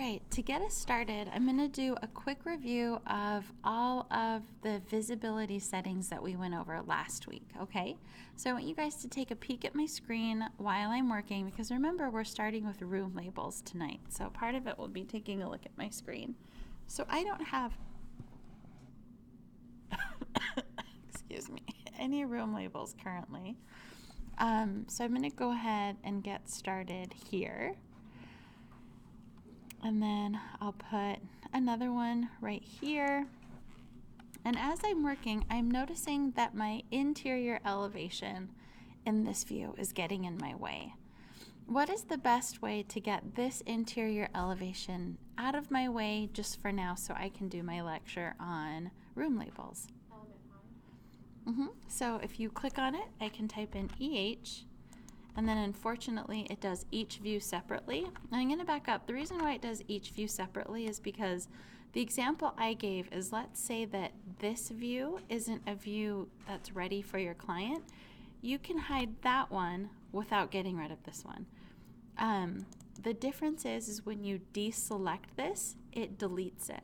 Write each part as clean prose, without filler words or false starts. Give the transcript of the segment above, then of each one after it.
right, to get us started, I'm going to do a quick review of all of the visibility settings that we went over last week, okay? So I want you guys to take a peek at my screen while I'm working, because remember, we're starting with room labels tonight. So part of it will be taking a look at my screen. So I don't have, excuse me, any room labels currently. So I'm going to go ahead and get started here. And then I'll put another one right here. And as I'm working, I'm noticing that my interior elevation in this view is getting in my way. What is the best way to get this interior elevation out of my way just for now so I can do my lecture on room labels? So if you click on it, I can type in EH. And then unfortunately, it does each view separately. I'm going to back up. The reason why it does each view separately is because the example I gave is, let's say that this view isn't a view that's ready for your client. You can hide that one without getting rid of this one. The difference is when you deselect this, it deletes it.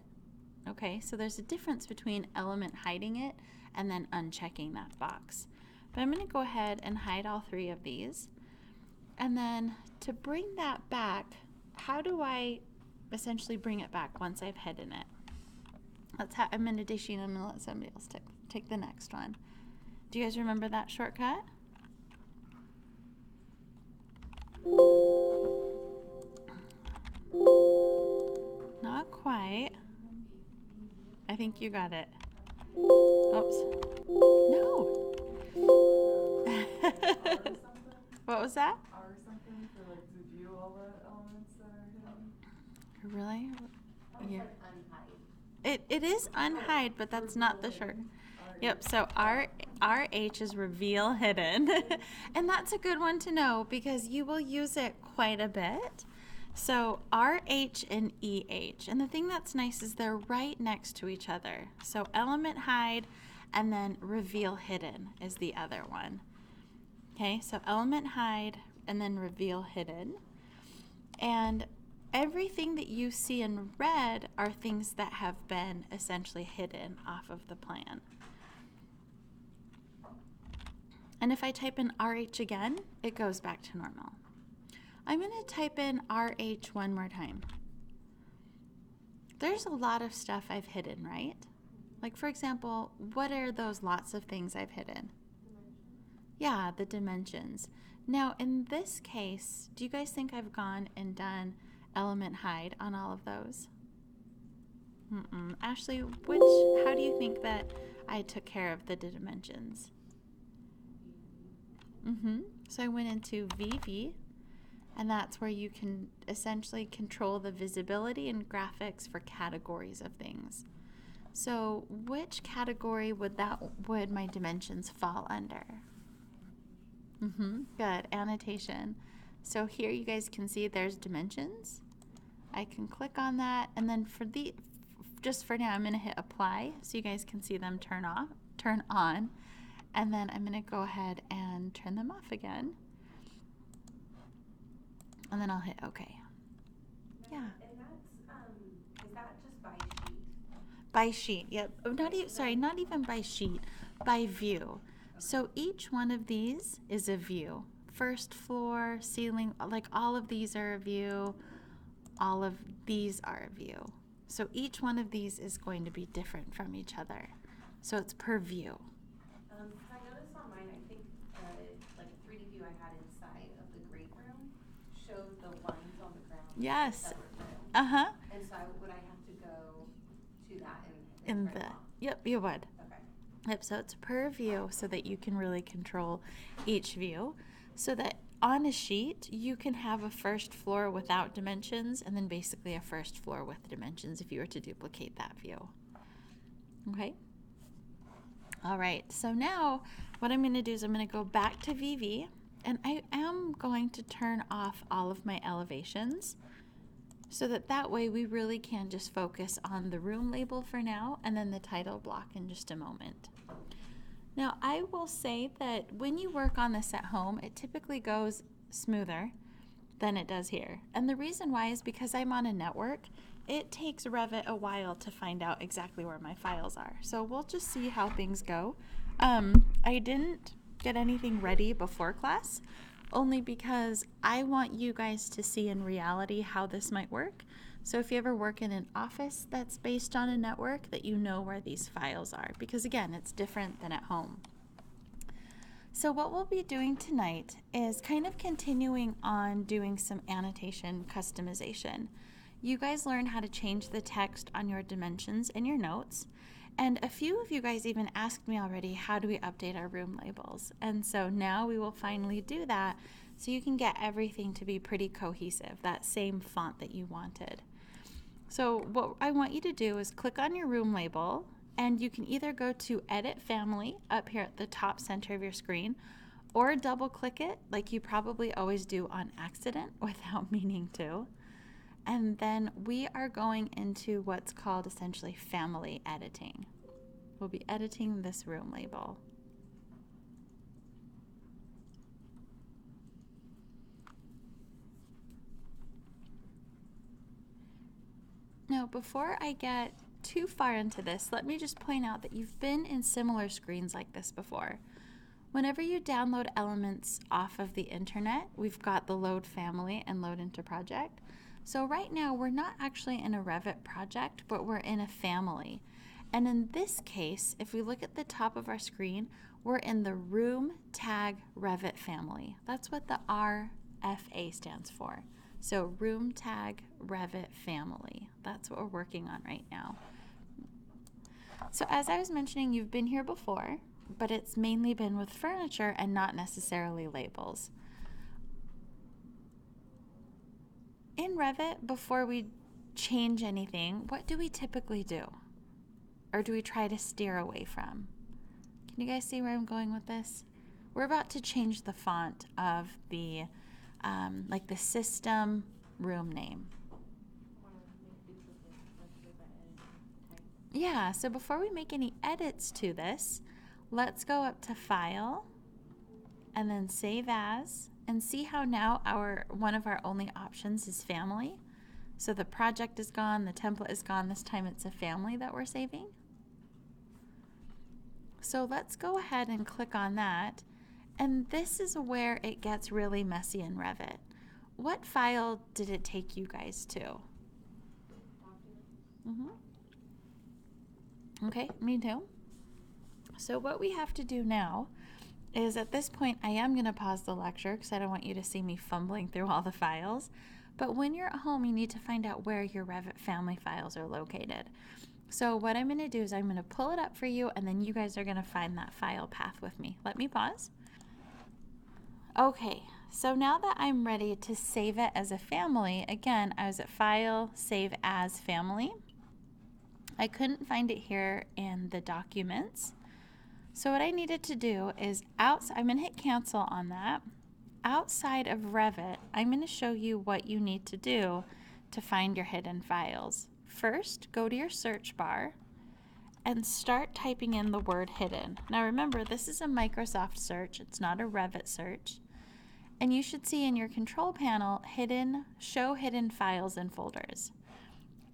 Okay, so there's a difference between element hiding it and then unchecking that box. But I'm going to go ahead and hide all three of these. And then to bring that back, how do I essentially bring it back once I've hidden it? I'm going to dish in. I'm going to let somebody else take the next one. Do you guys remember that shortcut? Not quite. I think you got it. Oops. No. What was that? Or something for like to view all the elements that are hidden. Really? Yeah. Like It is unhide, but that's not the short. Yep, so RH is reveal hidden. And that's a good one to know because you will use it quite a bit. So RH and EH. And the thing that's nice is they're right next to each other. So element hide and then reveal hidden is the other one. Okay, so element hide and then reveal hidden. And everything that you see in red are things that have been essentially hidden off of the plan. And if I type in RH again, it goes back to normal. I'm going to type in RH one more time. There's a lot of stuff I've hidden, right? Like, for example, what are those lots of things I've hidden? Yeah, the dimensions. Now, in this case, do you guys think I've gone and done element hide on all of those? Ashley, how do you think that I took care of the dimensions? So I went into VV, and that's where you can essentially control the visibility and graphics for categories of things. So which category would my dimensions fall under? Good, annotation. So here you guys can see there's dimensions. I can click on that, and then just for now, I'm going to hit apply so you guys can see them turn on, and then I'm going to go ahead and turn them off again, and then I'll hit OK. Yeah. And that's, is that just by sheet? By sheet, yep. Not even by sheet, by view. So each one of these is a view. First floor, ceiling, like all of these are a view. All of these are a view. So each one of these is going to be different from each other. So it's per view. I noticed on mine, I think like a 3D view I had inside of the great room showed the lines on the ground. Yes. And so would I have to go to that and turn it off? Yep, you would. Okay. Yep, so it's per view so that you can really control each view. So that on a sheet, you can have a first floor without dimensions and then basically a first floor with dimensions if you were to duplicate that view. Okay? All right, so now what I'm going to do is I'm going to go back to VV, and I am going to turn off all of my elevations so that way we really can just focus on the room label for now and then the title block in just a moment. Now, I will say that when you work on this at home, it typically goes smoother than it does here. And the reason why is because I'm on a network. It takes Revit a while to find out exactly where my files are. So we'll just see how things go. I didn't get anything ready before class, only because I want you guys to see in reality how this might work. So if you ever work in an office that's based on a network, that you know where these files are, because again, it's different than at home. So what we'll be doing tonight is kind of continuing on doing some annotation customization. You guys learn how to change the text on your dimensions in your notes. And a few of you guys even asked me already, how do we update our room labels? And so now we will finally do that so you can get everything to be pretty cohesive, that same font that you wanted. So what I want you to do is click on your room label, and you can either go to Edit Family up here at the top center of your screen, or double click it like you probably always do on accident without meaning to. And then we are going into what's called essentially family editing. We'll be editing this room label. Now, before I get too far into this, let me just point out that you've been in similar screens like this before. Whenever you download elements off of the internet, we've got the load family and load into project. So right now we're not actually in a Revit project, but we're in a family. And in this case, if we look at the top of our screen, we're in the Room Tag Revit family. That's what the RFA stands for. So Room Tag Revit family. That's what we're working on right now. So as I was mentioning, you've been here before, but it's mainly been with furniture and not necessarily labels. In Revit, before we change anything, what do we typically do? Or do we try to steer away from? Can you guys see where I'm going with this? We're about to change the font of the, like the system room name. Yeah, so before we make any edits to this, let's go up to File, and then Save As, and see how now one of our only options is family. So the project is gone, the template is gone, this time it's a family that we're saving. So let's go ahead and click on that, and this is where it gets really messy in Revit. What file did it take you guys to? Okay, me too. So what we have to do now is, at this point, I am going to pause the lecture because I don't want you to see me fumbling through all the files. But when you're at home, you need to find out where your Revit family files are located. So what I'm going to do is I'm going to pull it up for you, and then you guys are going to find that file path with me. Let me pause. Okay, so now that I'm ready to save it as a family, again, I was at File, Save As Family. I couldn't find it here in the documents. So what I needed to do is, I'm going to hit cancel on that. Outside of Revit, I'm going to show you what you need to do to find your hidden files. First, go to your search bar and start typing in the word hidden. Now remember, this is a Microsoft search, it's not a Revit search. And you should see in your control panel, show hidden files and folders.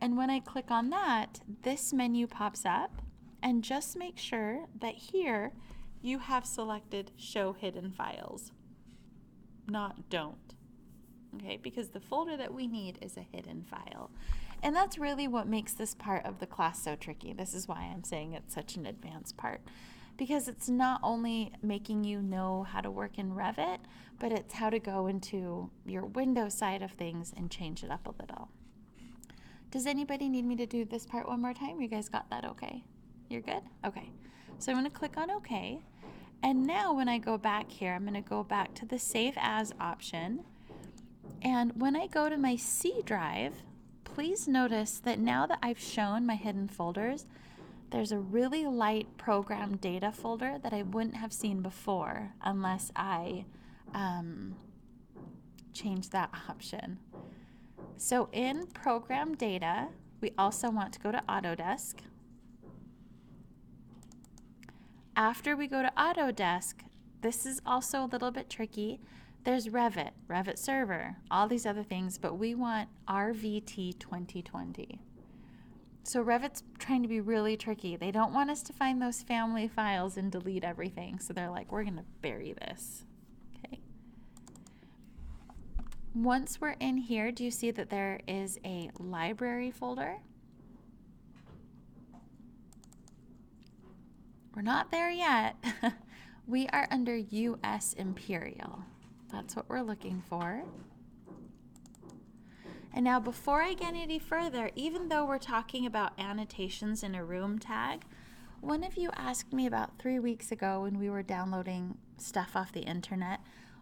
And when I click on that, this menu pops up. And just make sure that here you have selected Show Hidden Files, not Don't. Okay, because the folder that we need is a hidden file. And that's really what makes this part of the class so tricky. This is why I'm saying it's such an advanced part. Because it's not only making you know how to work in Revit, but it's how to go into your Windows side of things and change it up a little. Does anybody need me to do this part one more time? You guys got that okay? You're good? Okay. So I'm going to click on OK. And now when I go back here, I'm going to go back to the Save As option. And when I go to my C drive, please notice that now that I've shown my hidden folders, there's a really light program data folder that I wouldn't have seen before unless I change that option. So in program data, we also want to go to Autodesk. After we go to Autodesk, this is also a little bit tricky. There's Revit, Revit Server, all these other things, but we want RVT 2020. So Revit's trying to be really tricky. They don't want us to find those family files and delete everything. So they're like, we're going to bury this. Okay. Once we're in here, do you see that there is a library folder? We're not there yet. We are under US Imperial. That's what we're looking for. And now before I get any further, even though we're talking about annotations in a room tag, one of you asked me about 3 weeks ago when we were downloading stuff off the internet,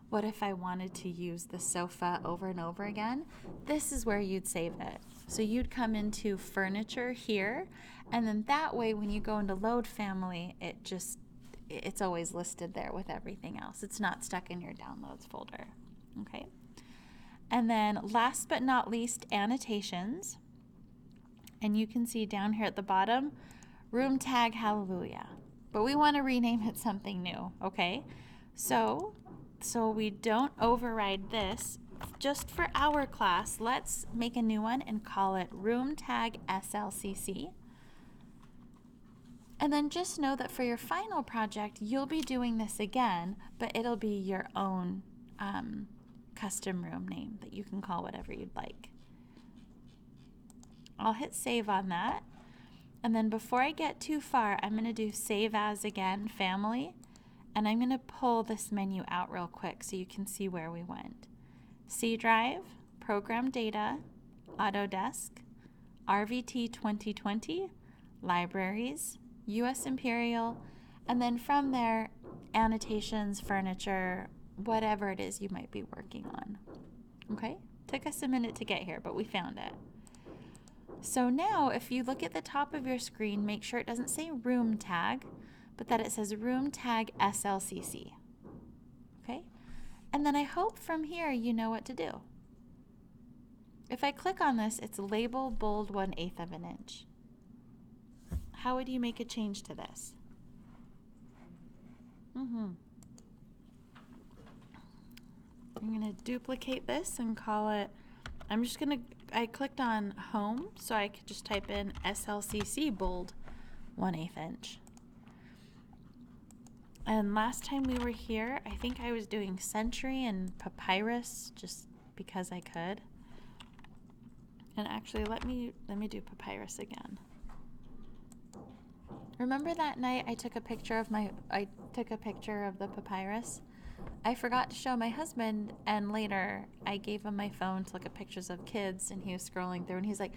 what if I wanted to use the sofa over and over again? This is where you'd save it. So you'd come into furniture here, and then that way when you go into load family, it's always listed there with everything else. It's not stuck in your downloads folder, okay? And then last but not least, annotations. And you can see down here at the bottom, room tag hallelujah. But we want to rename it something new, okay? So we don't override this. Just for our class, let's make a new one and call it room tag SLCC. And then just know that for your final project, you'll be doing this again, but it'll be your own custom room name that you can call whatever you'd like. I'll hit save on that. And then before I get too far, I'm going to do save as again, family. And I'm going to pull this menu out real quick so you can see where we went. C drive, program data, Autodesk, RVT 2020, libraries, US Imperial, and then from there, annotations, furniture, whatever it is you might be working on. Okay? Took us a minute to get here, but we found it. So now, if you look at the top of your screen, make sure it doesn't say room tag, but that it says room tag SLCC. Okay? And then I hope from here you know what to do. If I click on this, it's label bold 1/8 of an inch. How would you make a change to this? I'm going to duplicate this and call it, I clicked on home, so I could just type in SLCC bold 1/8 inch. And last time we were here, I think I was doing Century and Papyrus just because I could. And actually, let me do Papyrus again. Remember that night I took a picture of the papyrus? I forgot to show my husband, and later I gave him my phone to look at pictures of kids, and he was scrolling through and he's like,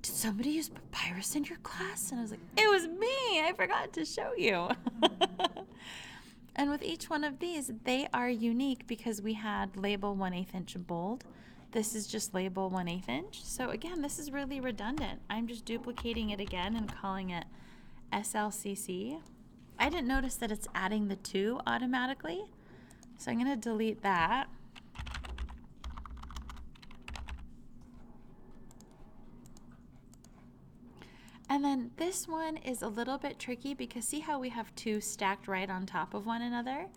did somebody use papyrus in your class? And I was like, it was me, I forgot to show you. And with each one of these, they are unique because we had label 1/8 inch bold. This is just label 1/8 inch. So again, this is really redundant. I'm just duplicating it again and calling it SLCC. I didn't notice that it's adding the 2 automatically, so I'm going to delete that. And then this one is a little bit tricky because see how we have 2 stacked right on top of one another?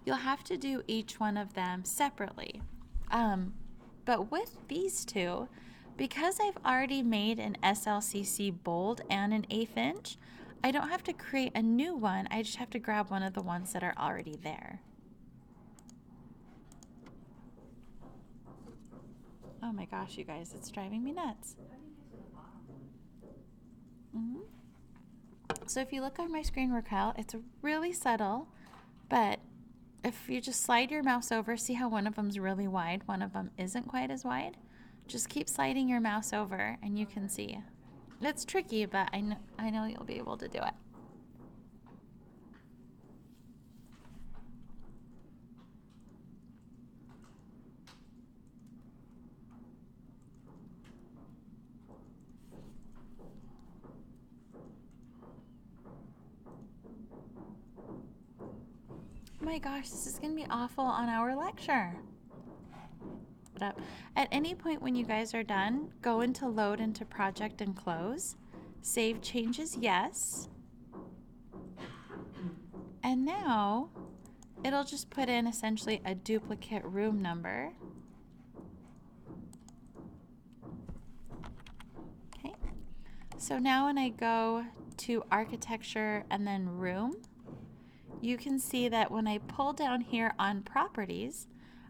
You'll have to do each one of them separately. But with these 2, because I've already made an SLCC bold and an 1/8 inch, I don't have to create a new one. I just have to grab one of the ones that are already there. Oh my gosh, you guys, it's driving me nuts. So if you look on my screen workout, it's really subtle, but if you just slide your mouse over, see how one of them's really wide, one of them isn't quite as wide? Just keep sliding your mouse over and you can see. It's tricky, but I know you'll be able to do it. Oh my gosh, this is going to be awful on our lecture. At any point when you guys are done, go into load into project and close. Save changes, yes. And now it'll just put in essentially a duplicate room number. Okay, so now when I go to architecture and then room, you can see that when I pull down here on properties,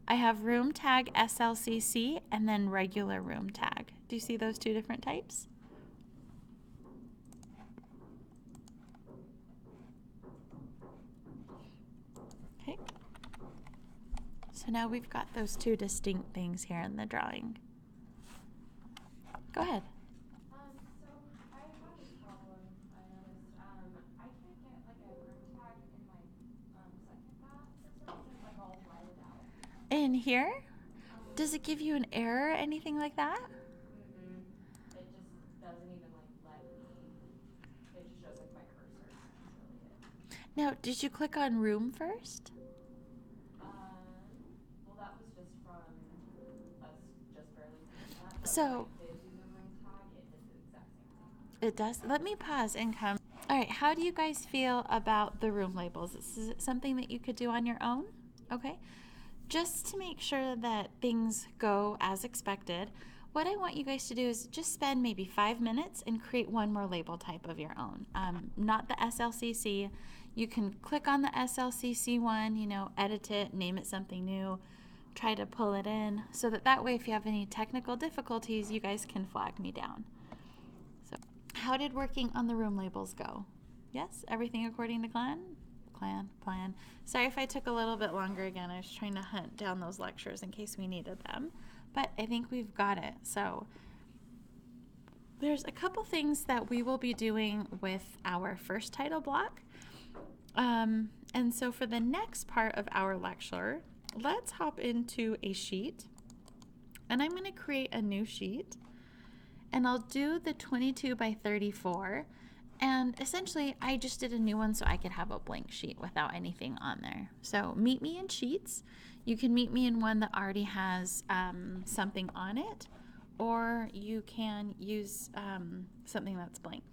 I have room tag SLCC and then regular room tag. Do you see those two different types? Okay. So now we've got those two distinct things here in the drawing. Go ahead. So I have this problem. I noticed I can't get like a room tag in my second path for some reason, like all whited out. In here? Does it give you an error or anything like that? It just doesn't even like let me. It just shows like my cursor. That's really it. Now, did you click on room first? Well, that was just from us just barely doing that. But So when I did do the room tag, it did the exact same thing. it does. Let me pause and come. All right, how do you guys feel about the room labels? Is it something that you could do on your own? Okay. Just to make sure that things go as expected, what I want you guys to do is just spend maybe 5 minutes and create one more label type of your own. Not the SLCC. You can click on the SLCC one, you know, edit it, name it something new, try to pull it in, so that way if you have any technical difficulties, you guys can flag me down. So, how did working on the room labels go? Yes? Everything according to plan? Plan. Sorry if I took a little bit longer again. I was trying to hunt down those lectures in case we needed them, but I think we've got it. So there's a couple things that we will be doing with our first title block. And so for the next part of our lecture, let's hop into a sheet, and I'm going to create a new sheet, and I'll do the 22 by 34. And essentially, I just did a new one so I could have a blank sheet without anything on there. So meet me in sheets. You can meet me in one that already has something on it, or you can use something that's blank.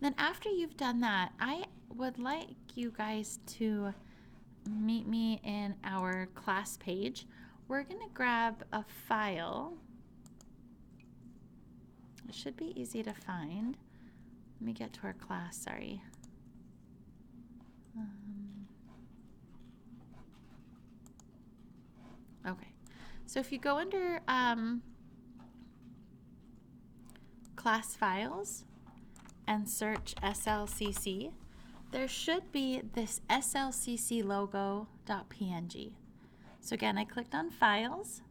Then after you've done that, I would like you guys to meet me in our class page. We're going to grab a file. It should be easy to find. Let me get to our class, sorry. Okay, so if you go under class files and search SLCC, there should be this Slcc Logo.png. So again, I clicked on Files,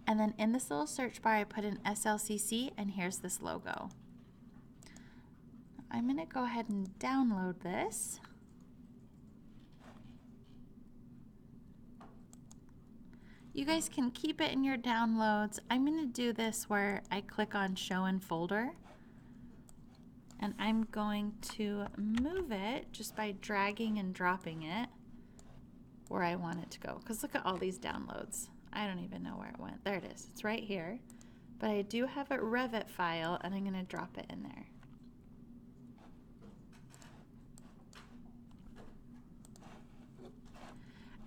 and then in this little search bar, I put in SLCC, and here's this logo. I'm going to go ahead and download this. You guys can keep it in your downloads. I'm going to do this where I click on Show in Folder, and I'm going to move it just by dragging and dropping it where I want it to go. Because look at all these downloads. I don't even know where it went. There it is. It's right here. But I do have a Revit file, and I'm going to drop it in there.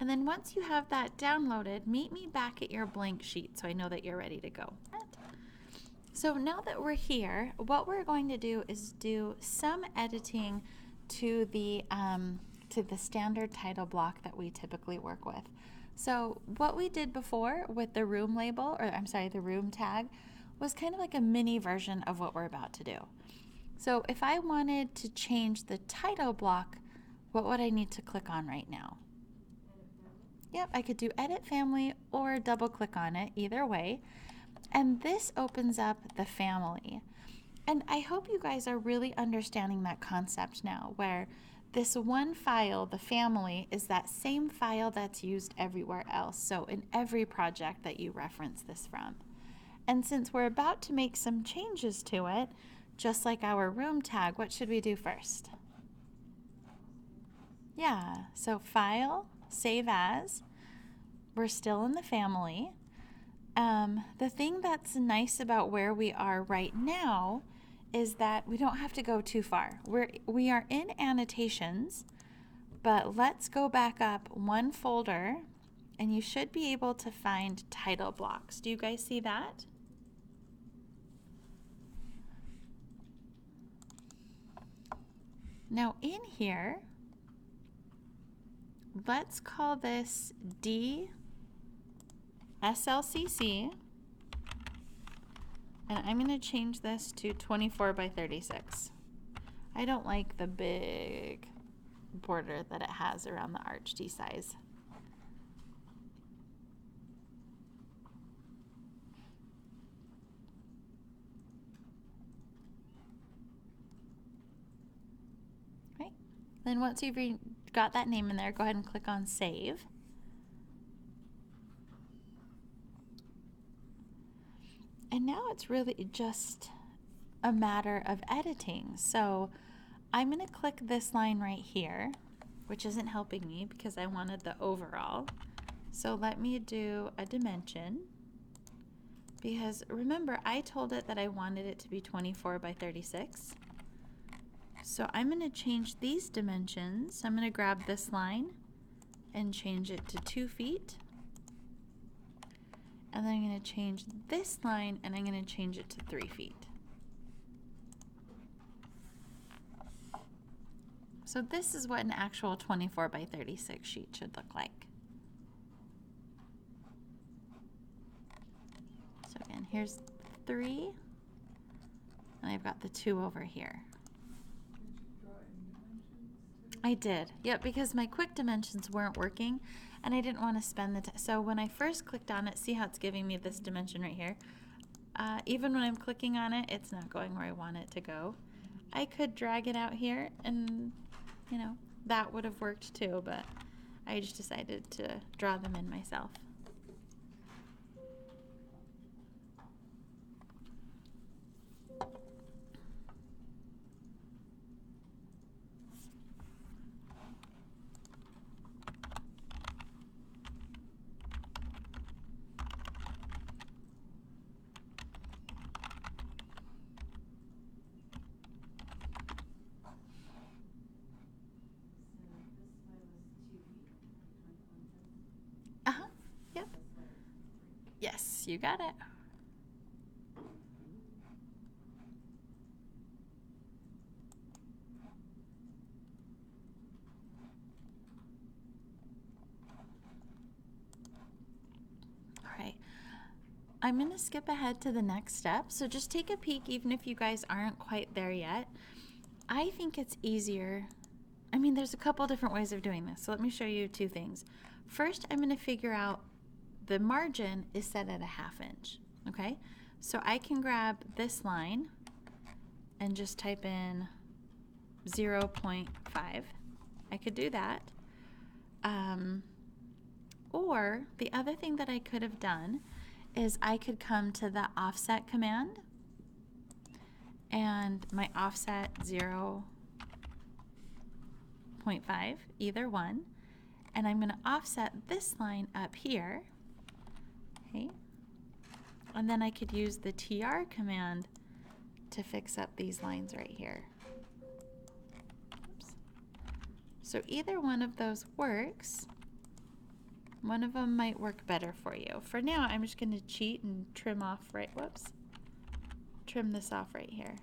And then once you have that downloaded, meet me back at your blank sheet so I know that you're ready to go. So now that we're here, what we're going to do is do some editing to the standard title block that we typically work with. So what we did before with the room label, or I'm sorry, the room tag, was kind of like a mini version of what we're about to do. So if I wanted to change the title block, what would I need to click on right now? Yep, I could do Edit Family or double click on it, either way. And this opens up the family. And I hope you guys are really understanding that concept now, where this one file, the family, is that same file that's used everywhere else. So in every project that you reference this from. And since we're about to make some changes to it, just like our room tag, what should we do first? Yeah, so File, Save As. We're still in the family. The thing that's nice about where we are right now is that we don't have to go too far. We are in Annotations, but let's go back up one folder and you should be able to find title blocks. Do you guys see that? Now in here, let's call this D SLCC, and I'm going to change this to 24 by 36. I don't like the big border that it has around the arch D size. Right. Then once you've got that name in there, go ahead and click on Save. And now it's really just a matter of editing. So I'm going to click this line right here, which isn't helping me because I wanted the overall. So let me do a dimension, because remember I told it that I wanted it to be 24 by 36. So I'm going to change these dimensions. I'm going to grab this line and change it to 2 feet. And then I'm going to change this line and I'm going to change it to 3 feet. So this is what an actual 24 by 36 sheet should look like. So again, here's 3, and I've got the 2 over here. I did, yep, because my quick dimensions weren't working and I didn't want to spend the time. So when I first clicked on it, see how it's giving me this dimension right here? Even when I'm clicking on it, it's not going where I want it to go. I could drag it out here and, you know, that would have worked too, but I just decided to draw them in myself. Yep. Yes, you got it. All right. I'm going to skip ahead to the next step. So just take a peek, even if you guys aren't quite there yet. I think it's easier. I mean, there's a couple different ways of doing this. So let me show you 2 things. First, I'm going to figure out the margin is set at a 1/2 inch. Okay, so I can grab this line and just type in 0.5. I could do that. Or the other thing that I could have done is I could come to the offset command and my offset 0.5, either one, and I'm going to offset this line up here. Okay, and then I could use the TR command to fix up these lines right here. Oops. So either one of those works. One of them might work better for you. For now, I'm just going to cheat and trim off trim this off right here.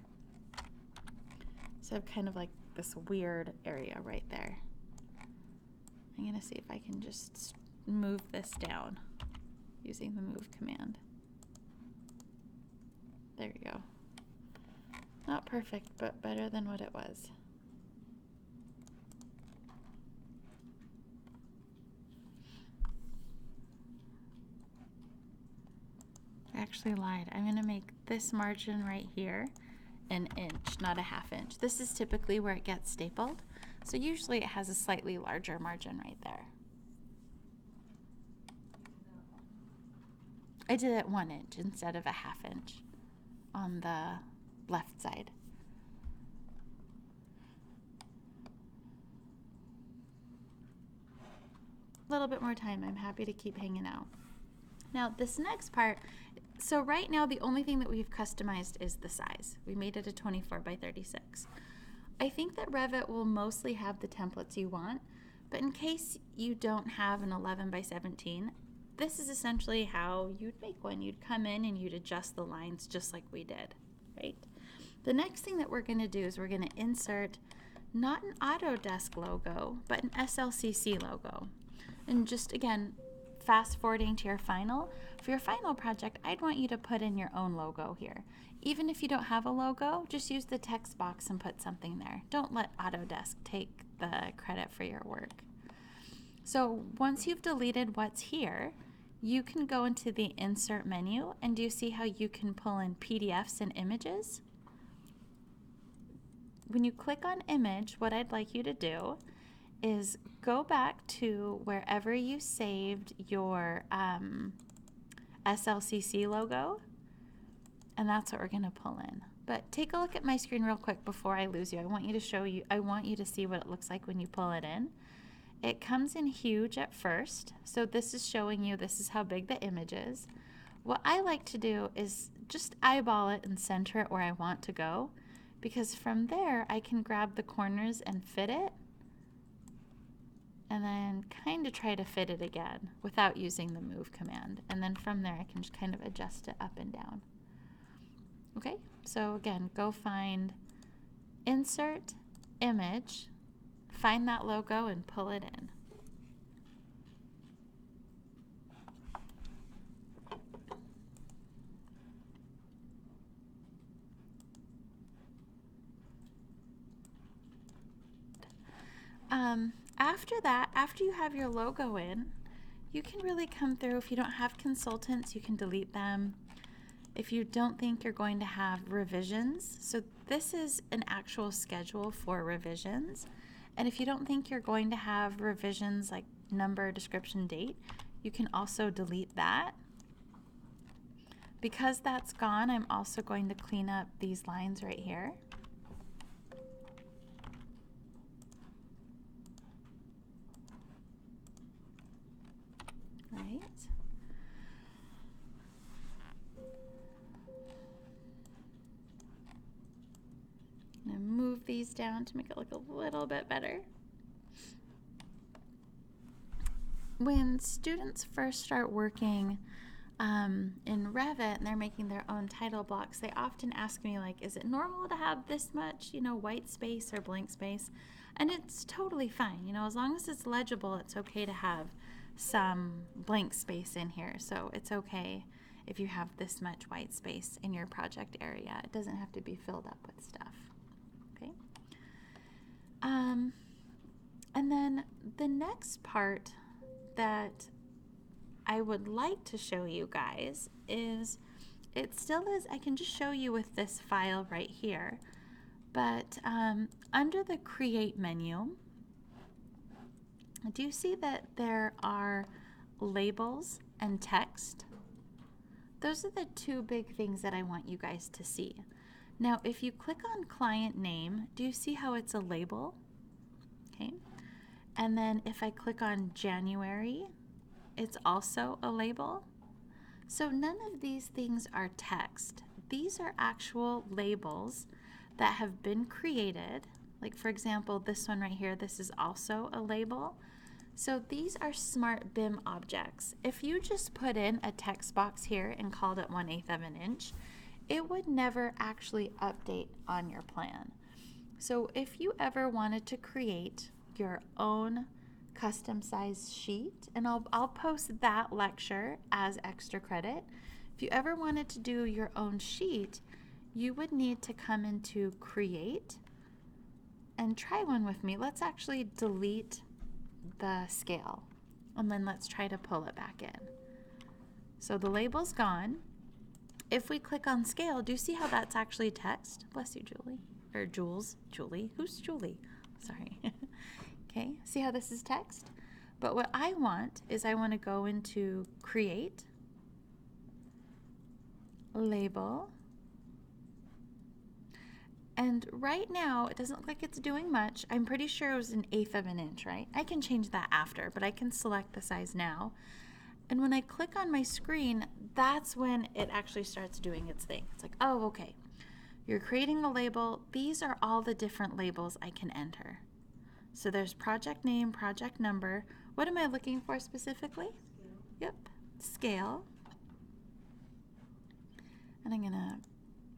So I have kind of like this weird area right there. I'm going to see if I can just move this down using the move command. There we go. Not perfect, but better than what it was. I actually lied. I'm going to make this margin right here an inch, not a 1/2 inch. This is typically where it gets stapled, so usually it has a slightly larger margin right there. I did it 1 inch instead of a 1/2 inch on the left side. A little bit more time. I'm happy to keep hanging out. Now this next part, So right now, the only thing that we've customized is the size. We made it a 24 by 36. I think that Revit will mostly have the templates you want, but in case you don't have an 11 by 17, this is essentially how you'd make one. You'd come in and you'd adjust the lines just like we did, right? The next thing that we're going to do is we're going to insert not an Autodesk logo, but an Slcc logo. And just again, fast forwarding to your final, for your final project, I'd want you to put in your own logo here. Even if you don't have a logo, just use the text box and put something there. Don't let Autodesk take the credit for your work. So once you've deleted what's here, you can go into the Insert menu, and do you see how you can pull in PDFs and images? When you click on image, what I'd like you to do is go back to wherever you saved your Slcc logo, and that's what we're going to pull in. But take a look at my screen real quick before I lose you. I want you to see what it looks like when you pull it in. It comes in huge at first, so this is showing you this is how big the image is. What I like to do is just eyeball it and center it where I want to go, because from there I can grab the corners and fit it, and then kind of try to fit it again without using the move command. And then from there I can just kind of adjust it up and down. Okay, so again, go find Insert, Image, find that logo and pull it in. After that, after you have your logo in, you can really come through. If you don't have consultants, you can delete them. If you don't think you're going to have revisions, so this is an actual schedule for revisions. And if you don't think you're going to have revisions like number, description, date, you can also delete that. Because that's gone, I'm also going to clean up these lines right here. Right. I'm going to move these down to make it look a little bit better. When students first start working in Revit and they're making their own title blocks, they often ask me, like, is it normal to have this much, white space or blank space? And it's totally fine. As long as it's legible, it's okay to have some blank space in here. So it's okay if you have this much white space in your project area. It doesn't have to be filled up with stuff. Okay. And then the next part that I would like to show you guys is, it still is, I can just show you with this file right here, but under the Create menu, do you see that there are labels and text? Those are the two big things that I want you guys to see. Now, if you click on Client Name, do you see how it's a label? Okay. And then if I click on January, it's also a label. So none of these things are text. These are actual labels that have been created. Like, for example, this one right here, this is also a label. So these are smart BIM objects. If you just put in a text box here and called it 1/8 of an inch, it would never actually update on your plan. So if you ever wanted to create your own custom size sheet, and I'll post that lecture as extra credit. If you ever wanted to do your own sheet, you would need to come into Create and try one with me. Let's actually delete the scale, and then let's try to pull it back in. So the label's gone. If we click on scale, do you see how that's actually text? Bless you, Julie. Or Jules. Julie. Who's Julie? Sorry. Okay, see how this is text? But what I want is I want to go into Create, Label, and right now it doesn't look like it's doing much. I'm pretty sure it was 1/8 of an inch, right? I can change that after, but I can select the size now. And when I click on my screen, that's when it actually starts doing its thing. It's like, oh, okay, you're creating a label. These are all the different labels I can enter. So there's project name, project number. What am I looking for specifically? Scale. Yep, scale. And I'm gonna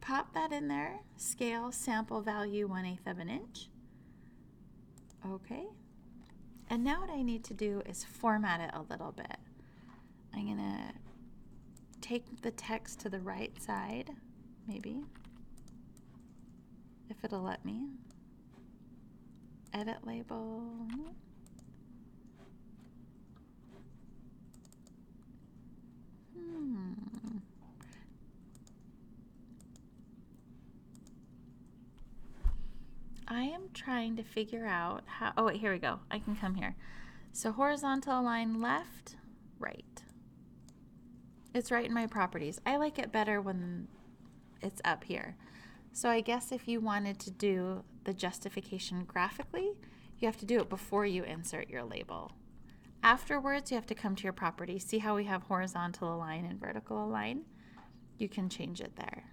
pop that in there. Scale, sample value, 1/8 of an inch. Okay. And now what I need to do is format it a little bit. I'm gonna take the text to the right side, maybe, if it'll let me. Edit label. I am trying to figure out how, oh wait, here we go. I can come here. So horizontal line left, right. It's right in my properties. I like it better when it's up here. So I guess if you wanted to do the justification graphically, you have to do it before you insert your label. Afterwards, you have to come to your property. See how we have horizontal align and vertical align? You can change it there.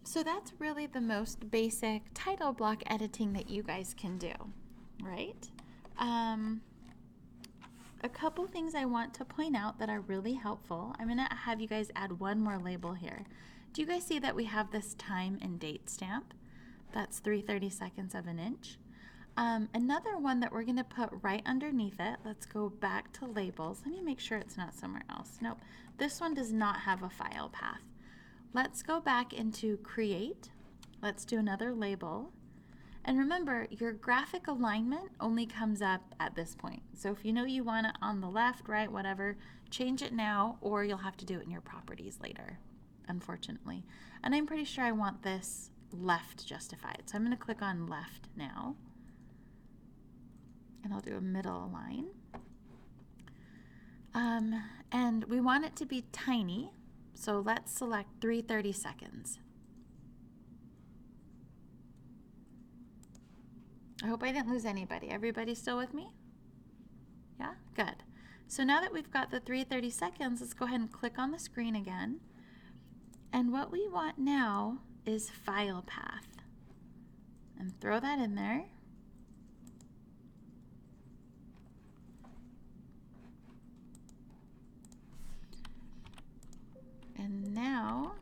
So that's really the most basic title block editing that you guys can do, right? A couple things I want to point out that are really helpful. I'm gonna have you guys add one more label here. Do you guys see that we have this time and date stamp? That's 3/32 of an inch. Another one that we're gonna put right underneath it, let's go back to labels. Let me make sure it's not somewhere else. Nope, this one does not have a file path. Let's go back into create. Let's do another label. And remember, your graphic alignment only comes up at this point. So if you know you want it on the left, right, whatever, change it now, or you'll have to do it in your properties later, unfortunately. And I'm pretty sure I want this left justified. So I'm gonna click on left now. And I'll do a middle align. And we want it to be tiny. So let's select 3/32. I hope I didn't lose anybody. Everybody still with me? Yeah, good. So now that we've got the 3/32, let's go ahead and click on the screen again. And what we want now is file path. And throw that in there. And now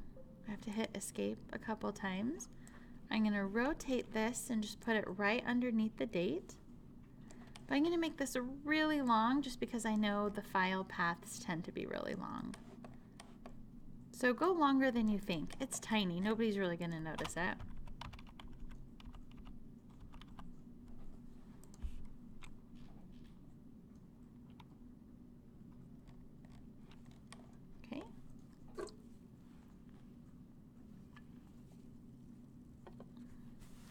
I have to hit escape a couple times. I'm going to rotate this and just put it right underneath the date. But I'm going to make this really long just because I know the file paths tend to be really long. So go longer than you think. It's tiny. Nobody's really going to notice it. Okay.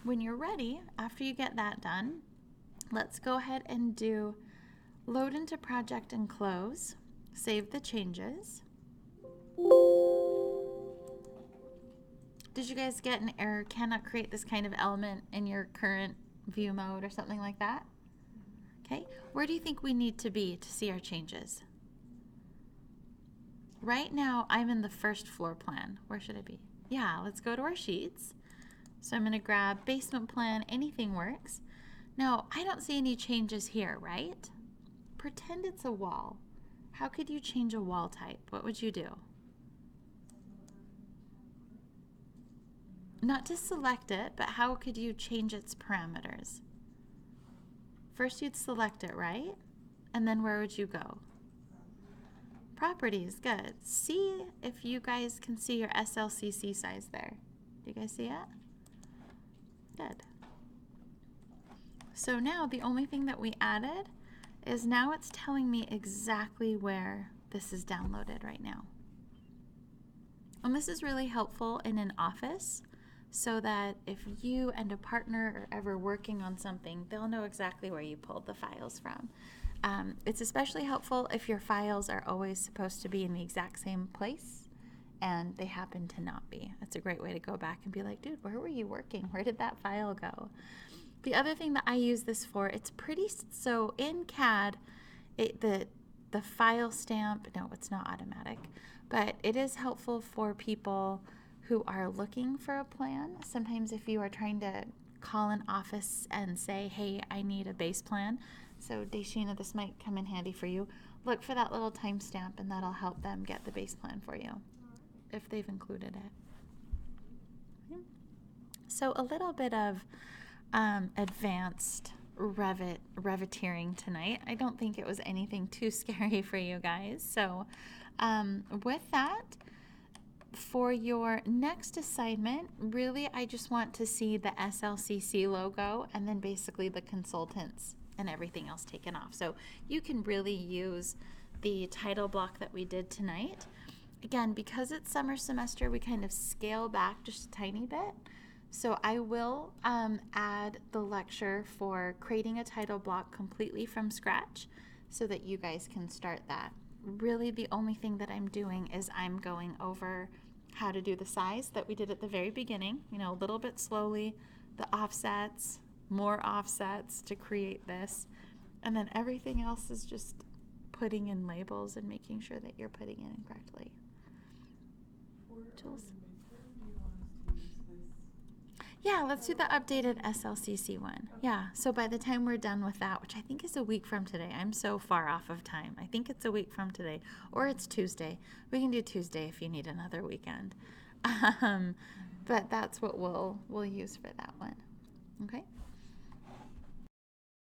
When you're ready, after you get that done, let's go ahead and do load into project and close. Save the changes. Did you guys get an error? Cannot create this kind of element in your current view mode or something like that? Okay, where do you think we need to be to see our changes? Right now, I'm in the first floor plan. Where should I be? Yeah, let's go to our sheets. So I'm going to grab basement plan, anything works. Now, I don't see any changes here, right? Pretend it's a wall. How could you change a wall type? What would you do? Not to select it, but how could you change its parameters? First you'd select it, right? And then where would you go? Properties, good. See if you guys can see your SLCC size there. Do you guys see it? Good. So now the only thing that we added is now it's telling me exactly where this is downloaded right now. And this is really helpful in an office so that if you and a partner are ever working on something, they'll know exactly where you pulled the files from. It's especially helpful if your files are always supposed to be in the exact same place and they happen to not be. That's a great way to go back and be like, dude, where were you working? Where did that file go? The other thing that I use this for, it's pretty, so in CAD, the file stamp, no, it's not automatic, but it is helpful for people who are looking for a plan. Sometimes if you are trying to call an office and say, hey, I need a base plan. So Deshina, this might come in handy for you. Look for that little timestamp and that'll help them get the base plan for you if they've included it. So a little bit of advanced Reviteering tonight. I don't think it was anything too scary for you guys. So with that, for your next assignment, really I just want to see the Slcc logo and then basically the consultants and everything else taken off. So you can really use the title block that we did tonight. Again, because it's summer semester, we kind of scale back just a tiny bit. So I will add the lecture for creating a title block completely from scratch so that you guys can start that. Really the only thing that I'm doing is I'm going over how to do the size that we did at the very beginning, you know, a little bit slowly, the offsets, more offsets to create this, and then everything else is just putting in labels and making sure that you're putting it in correctly. Jules? Yeah, let's do the updated Slcc one. Yeah, so by the time we're done with that, which I think is a week from today, I'm so far off of time. I think it's a week from today, or it's Tuesday. We can do Tuesday if you need another weekend. But that's what we'll use for that one. Okay?